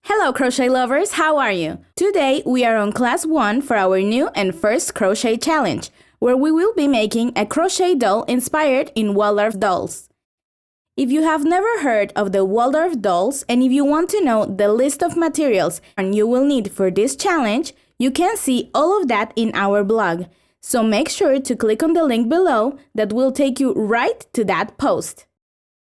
Hello crochet lovers, how are you? Today we are on class 1 for our new and first crochet challenge, where we will be making a crochet doll inspired in Waldorf dolls. If you have never heard of the Waldorf dolls and if you want to know the list of materials you will need for this challenge, you can see all of that in our blog. So make sure to click on the link below that will take you right to that post.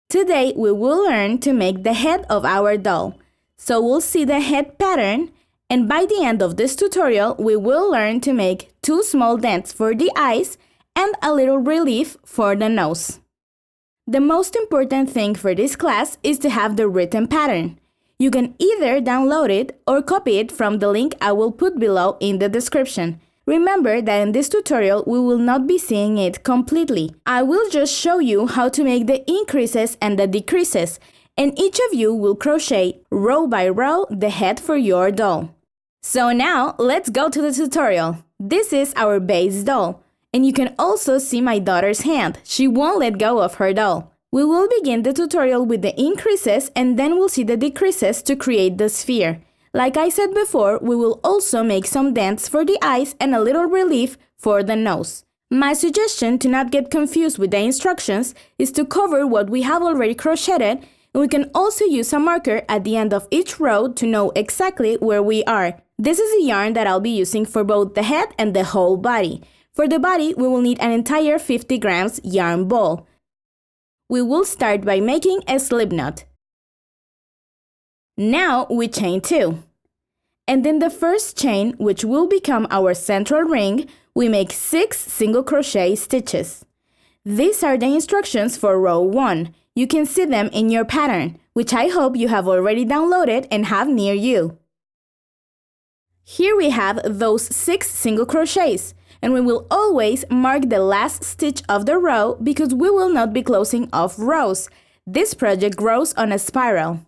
Today we will learn to make the head of our doll. So we'll see the head pattern, and by the end of this tutorial, we will learn to make 2 small dents for the eyes and a little relief for the nose. The most important thing for this class is to have the written pattern. You can either download it or copy it from the link I will put below in the description. Remember that in this tutorial, we will not be seeing it completely. I will just show you how to make the increases and the decreases, and each of you will crochet row by row the head for your doll. So now, let's go to the tutorial. This is our base doll, and you can also see my daughter's hand. She won't let go of her doll. We will begin the tutorial with the increases and then we'll see the decreases to create the sphere. Like I said before, we will also make some dents for the eyes and a little relief for the nose. My suggestion to not get confused with the instructions is to cover what we have already crocheted, and we can also use a marker at the end of each row to know exactly where we are. This is the yarn that I'll be using for both the head and the whole body. For the body, we will need an entire 50 grams yarn ball. We will start by making a slip knot. Now we chain 2. And in the first chain, which will become our central ring, we make 6 single crochet stitches. These are the instructions for row 1. You can see them in your pattern, which I hope you have already downloaded and have near you. Here we have those 6 single crochets, and we will always mark the last stitch of the row because we will not be closing off rows. This project grows on a spiral.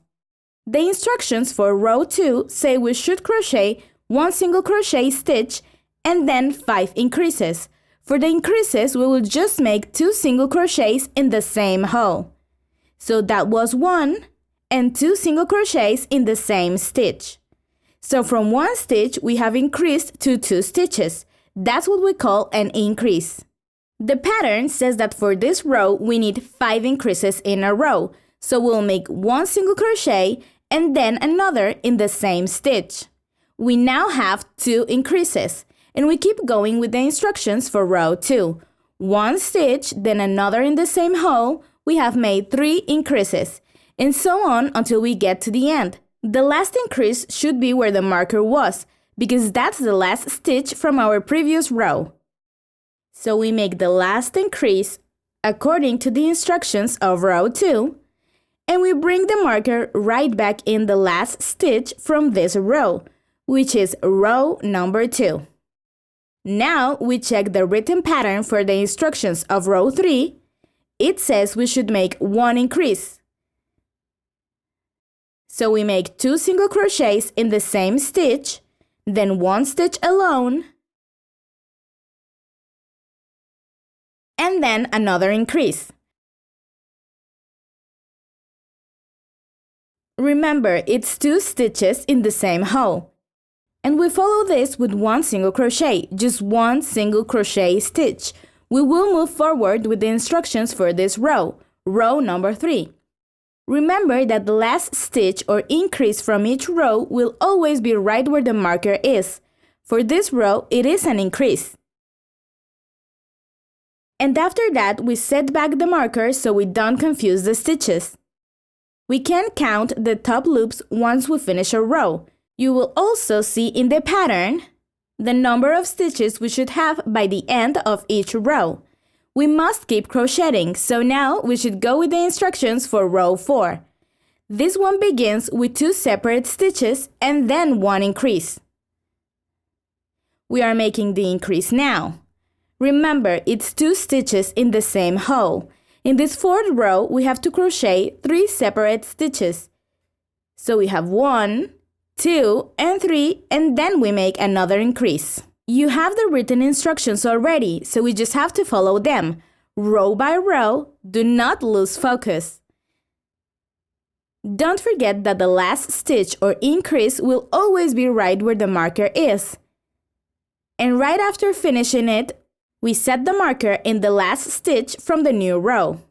The instructions for row 2 say we should crochet 1 single crochet stitch and then 5 increases. For the increases, we will just make 2 single crochets in the same hole. So that was 1 and 2 single crochets in the same stitch. So from 1 stitch, we have increased to 2 stitches. That's what we call an increase. The pattern says that for this row, we need 5 increases in a row. So we'll make 1 single crochet and then another in the same stitch. We now have 2 increases, and we keep going with the instructions for row 2. 1 stitch, then another in the same hole. We have made 3 increases, and so on until we get to the end. The last increase should be where the marker was, because that's the last stitch from our previous row. So we make the last increase according to the instructions of row 2, and we bring the marker right back in the last stitch from this row, which is row number 2. Now we check the written pattern for the instructions of row 3. It says we should make 1 increase. So we make 2 single crochets in the same stitch, then 1 stitch alone, and then another increase. Remember, it's 2 stitches in the same hole. And we follow this with 1 single crochet, just 1 single crochet stitch. We will move forward with the instructions for this row, row number 3. Remember that the last stitch or increase from each row will always be right where the marker is. For this row, it is an increase. And after that, we set back the marker so we don't confuse the stitches. We can count the top loops once we finish a row. You will also see in the pattern the number of stitches we should have by the end of each row. We must keep crocheting, so now we should go with the instructions for row 4. This one begins with 2 separate stitches and then 1 increase. We are making the increase now. Remember, it's 2 stitches in the same hole. In this 4th row, we have to crochet 3 separate stitches. So we have 1, 2, and 3, and then we make another increase. You have the written instructions already, so we just have to follow them. Row by row, do not lose focus. Don't forget that the last stitch or increase will always be right where the marker is. And right after finishing it, we set the marker in the last stitch from the new row.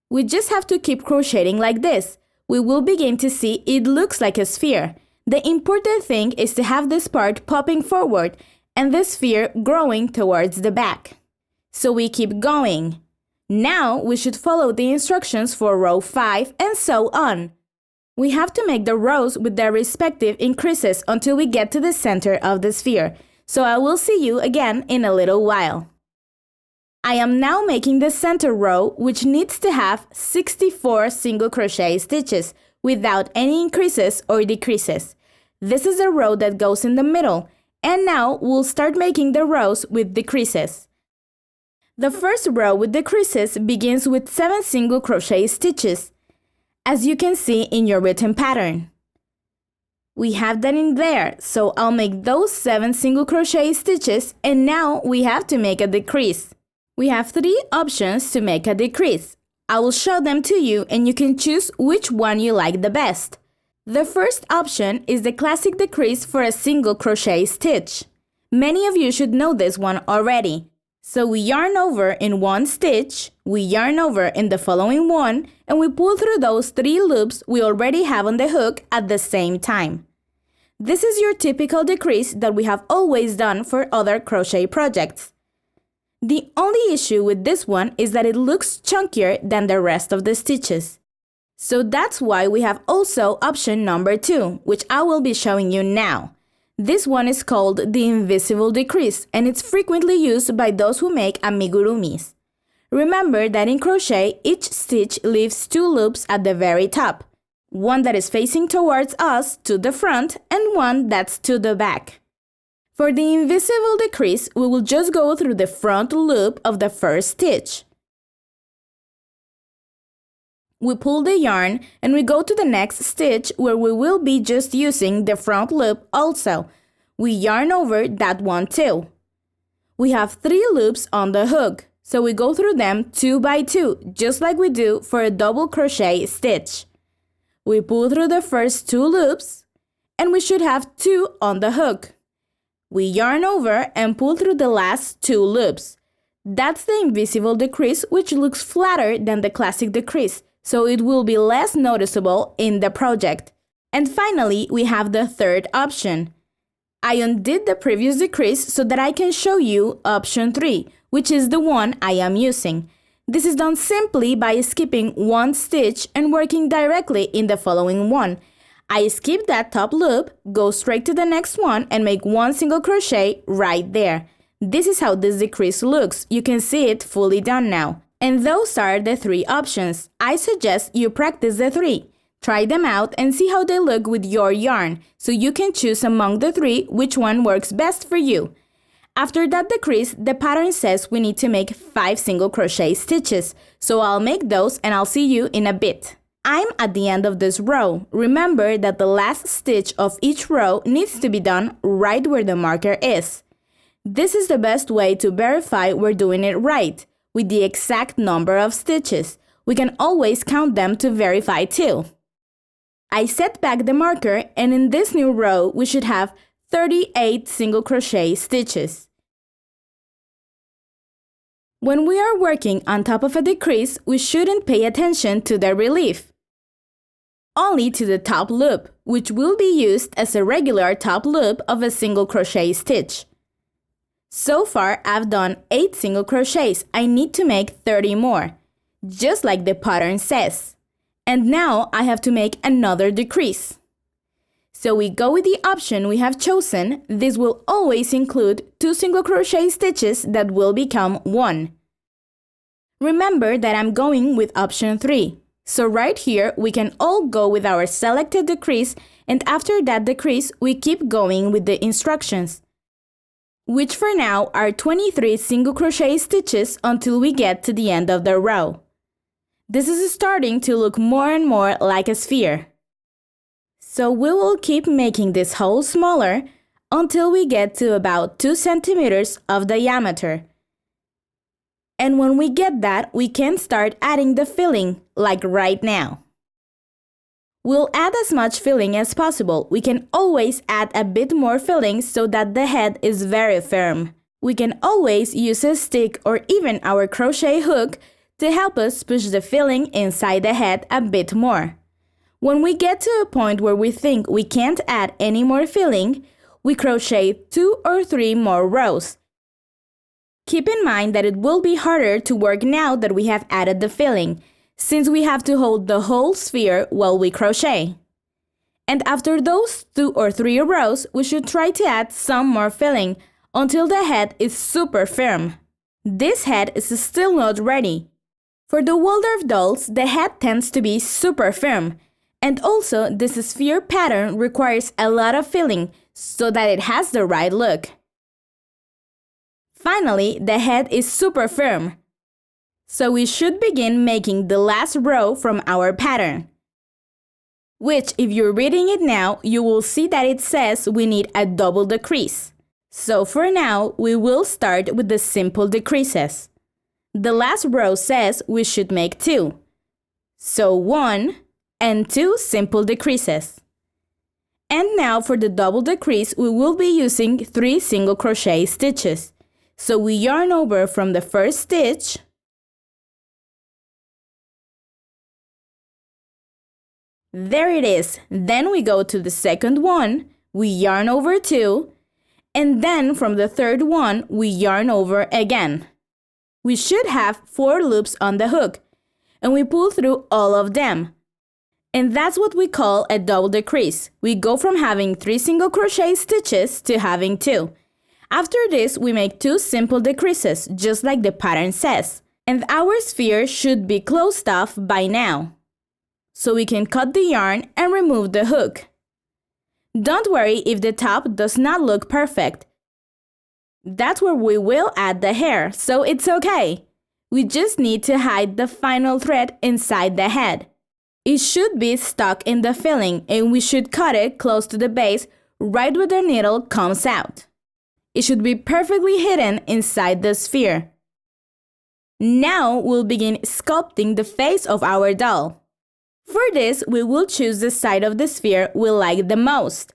We just have to keep crocheting like this. We will begin to see it looks like a sphere. The important thing is to have this part popping forward and the sphere growing towards the back. So we keep going. Now we should follow the instructions for row 5 and so on. We have to make the rows with their respective increases until we get to the center of the sphere. So I will see you again in a little while. I am now making the center row, which needs to have 64 single crochet stitches without any increases or decreases. This is the row that goes in the middle, and now we'll start making the rows with decreases. The first row with decreases begins with 7 single crochet stitches, as you can see in your written pattern. We have that in there, so I'll make those 7 single crochet stitches, and now we have to make a decrease. We have 3 options to make a decrease. I will show them to you and you can choose which one you like the best. The first option is the classic decrease for a single crochet stitch. Many of you should know this one already. So we yarn over in one stitch, we yarn over in the following one, and we pull through those 3 loops we already have on the hook at the same time. This is your typical decrease that we have always done for other crochet projects. The only issue with this one is that it looks chunkier than the rest of the stitches. So that's why we have also option number 2, which I will be showing you now. This one is called the invisible decrease, and it's frequently used by those who make amigurumis. Remember that in crochet, each stitch leaves 2 loops at the very top. One that is facing towards us to the front and one that's to the back. For the invisible decrease, we will just go through the front loop of the first stitch. We pull the yarn and we go to the next stitch where we will be just using the front loop also. We yarn over that one too. We have 3 loops on the hook, so we go through them 2 by 2, just like we do for a double crochet stitch. We pull through the first 2 loops, and we should have 2 on the hook. We yarn over and pull through the last 2 loops. That's the invisible decrease, which looks flatter than the classic decrease, so it will be less noticeable in the project. And finally, we have the third option. I undid the previous decrease so that I can show you option 3, which is the one I am using. This is done simply by skipping one stitch and working directly in the following one. I skip that top loop, go straight to the next one and make 1 single crochet right there. This is how this decrease looks. You can see it fully done now. And those are the 3 options. I suggest you practice the 3. Try them out and see how they look with your yarn, so you can choose among the 3 which one works best for you. After that decrease, the pattern says we need to make 5 single crochet stitches, so I'll make those and I'll see you in a bit. I'm at the end of this row. Remember that the last stitch of each row needs to be done right where the marker is. This is the best way to verify we're doing it right, with the exact number of stitches. We can always count them to verify too. I set back the marker, and in this new row we should have 38 single crochet stitches. When we are working on top of a decrease, we shouldn't pay attention to the relief, only to the top loop, which will be used as a regular top loop of a single crochet stitch. So far, I've done 8 single crochets. I need to make 30 more, just like the pattern says. And now I have to make another decrease. So we go with the option we have chosen. This will always include 2 single crochet stitches that will become 1. Remember that I'm going with option 3. So right here we can all go with our selected decrease, and after that decrease we keep going with the instructions, which for now are 23 single crochet stitches until we get to the end of the row. This is starting to look more and more like a sphere. So we will keep making this hole smaller until we get to about 2 centimeters of diameter. And when we get that, we can start adding the filling, like right now. We'll add as much filling as possible. We can always add a bit more filling so that the head is very firm. We can always use a stick or even our crochet hook to help us push the filling inside the head a bit more. When we get to a point where we think we can't add any more filling, we crochet 2 or 3 more rows. Keep in mind that it will be harder to work now that we have added the filling, since we have to hold the whole sphere while we crochet. And after those 2 or 3 rows, we should try to add some more filling until the head is super firm. This head is still not ready. For the Waldorf dolls, the head tends to be super firm, and also this sphere pattern requires a lot of filling so that it has the right look. Finally, the head is super firm, so we should begin making the last row from our pattern, which if you're reading it now, you will see that it says we need a double decrease. So for now, we will start with the simple decreases. The last row says we should make 2. So 1 and 2 simple decreases. And now for the double decrease, we will be using 3 single crochet stitches. So we yarn over from the first stitch, there it is. Then we go to the second one, we yarn over 2, and then from the third one, we yarn over again. We should have 4 loops on the hook, and we pull through all of them. And that's what we call a double decrease. We go from having 3 single crochet stitches to having 2. After this, we make 2 simple decreases, just like the pattern says. And our sphere should be closed off by now. So we can cut the yarn and remove the hook. Don't worry if the top does not look perfect. That's where we will add the hair, so it's okay. We just need to hide the final thread inside the head. It should be stuck in the filling, and we should cut it close to the base, right where the needle comes out. It should be perfectly hidden inside the sphere. Now we'll begin sculpting the face of our doll. For this, we will choose the side of the sphere we like the most.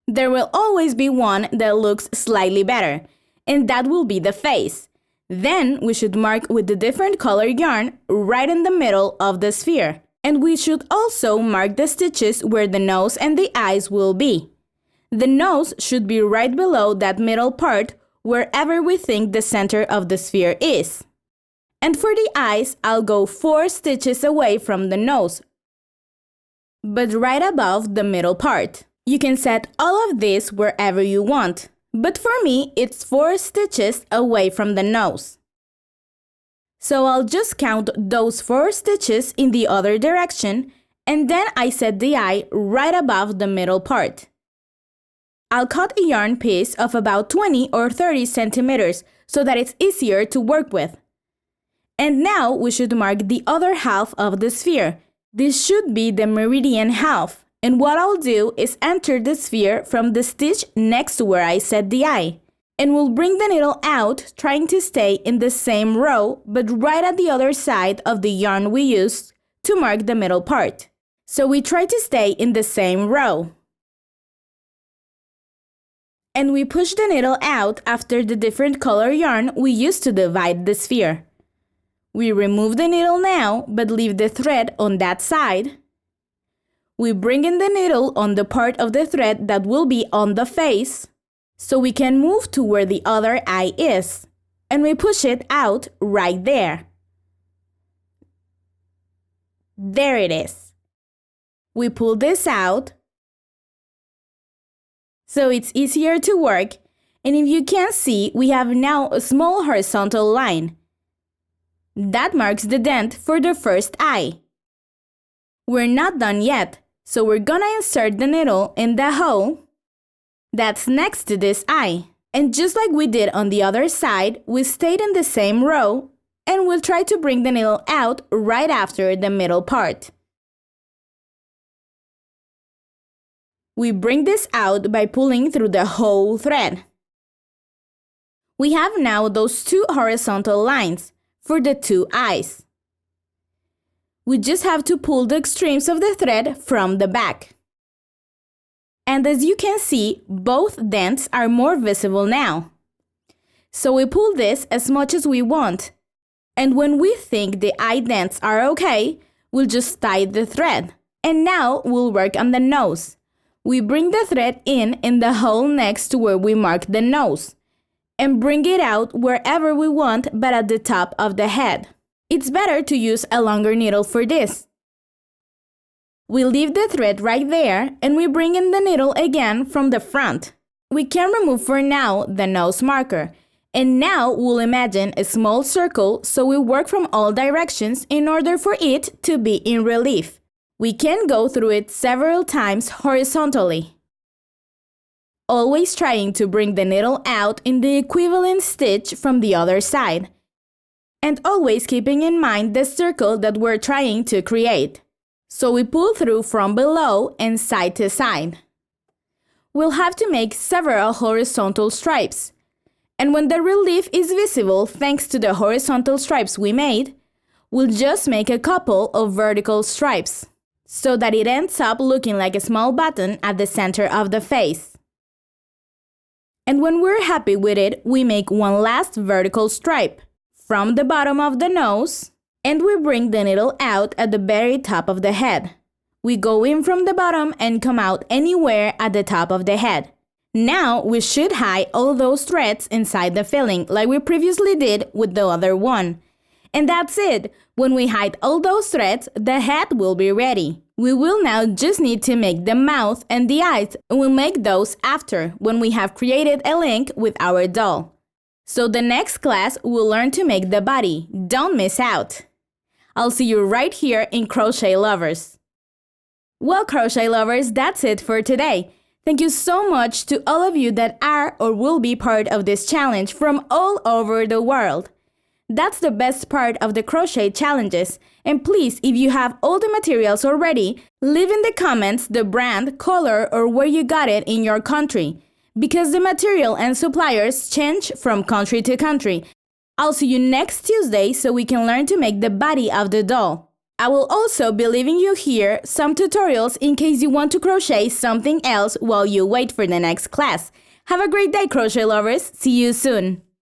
There will always be one that looks slightly better, and that will be the face. Then we should mark with the different color yarn right in the middle of the sphere. And we should also mark the stitches where the nose and the eyes will be. The nose should be right below that middle part, wherever we think the center of the sphere is. And for the eyes, I'll go 4 stitches away from the nose, but right above the middle part. You can set all of this wherever you want, but for me, it's 4 stitches away from the nose. So I'll just count those 4 stitches in the other direction, and then I set the eye right above the middle part. I'll cut a yarn piece of about 20 or 30 centimeters so that it's easier to work with. And now we should mark the other half of the sphere. This should be the meridian half. And what I'll do is enter the sphere from the stitch next to where I set the eye. And we'll bring the needle out, trying to stay in the same row, but right at the other side of the yarn we used to mark the middle part. So we try to stay in the same row. And we push the needle out after the different color yarn we used to divide the sphere. We remove the needle now, but leave the thread on that side. We bring in the needle on the part of the thread that will be on the face, so we can move to where the other eye is, and we push it out right there. There it is. We pull this out, so it's easier to work, and if you can see, we have now a small horizontal line. That marks the dent for the first eye. We're not done yet, so we're gonna insert the needle in the hole that's next to this eye. And just like we did on the other side, we stayed in the same row, and we'll try to bring the needle out right after the middle part. We bring this out by pulling through the whole thread. We have now those 2 horizontal lines for the 2 eyes. We just have to pull the extremes of the thread from the back. And as you can see, both dents are more visible now. So we pull this as much as we want. And when we think the eye dents are okay, we'll just tie the thread. And now we'll work on the nose. We bring the thread in the hole next to where we mark the nose, and bring it out wherever we want but at the top of the head. It's better to use a longer needle for this. We leave the thread right there and we bring in the needle again from the front. We can remove for now the nose marker, and now we'll imagine a small circle, so we work from all directions in order for it to be in relief. We can go through it several times horizontally, always trying to bring the needle out in the equivalent stitch from the other side, and always keeping in mind the circle that we're trying to create. So we pull through from below and side to side. We'll have to make several horizontal stripes, and when the relief is visible thanks to the horizontal stripes we made, we'll just make a couple of vertical stripes, so that it ends up looking like a small button at the center of the face. And when we're happy with it, we make one last vertical stripe from the bottom of the nose, and we bring the needle out at the very top of the head. We go in from the bottom and come out anywhere at the top of the head. Now we should hide all those threads inside the filling like we previously did with the other one. And that's it! When we hide all those threads, the head will be ready. We will now just need to make the mouth and the eyes, and we'll make those after, when we have created a link with our doll. So the next class, we'll learn to make the body. Don't miss out! I'll see you right here in Crochet Lovers. Well, Crochet Lovers, that's it for today. Thank you so much to all of you that are or will be part of this challenge from all over the world. That's the best part of the crochet challenges, and please, if you have all the materials already, leave in the comments the brand, color, or where you got it in your country, because the material and suppliers change from country to country. I'll see you next Tuesday so we can learn to make the body of the doll. I will also be leaving you here some tutorials in case you want to crochet something else while you wait for the next class. Have a great day, Crochet Lovers! See you soon!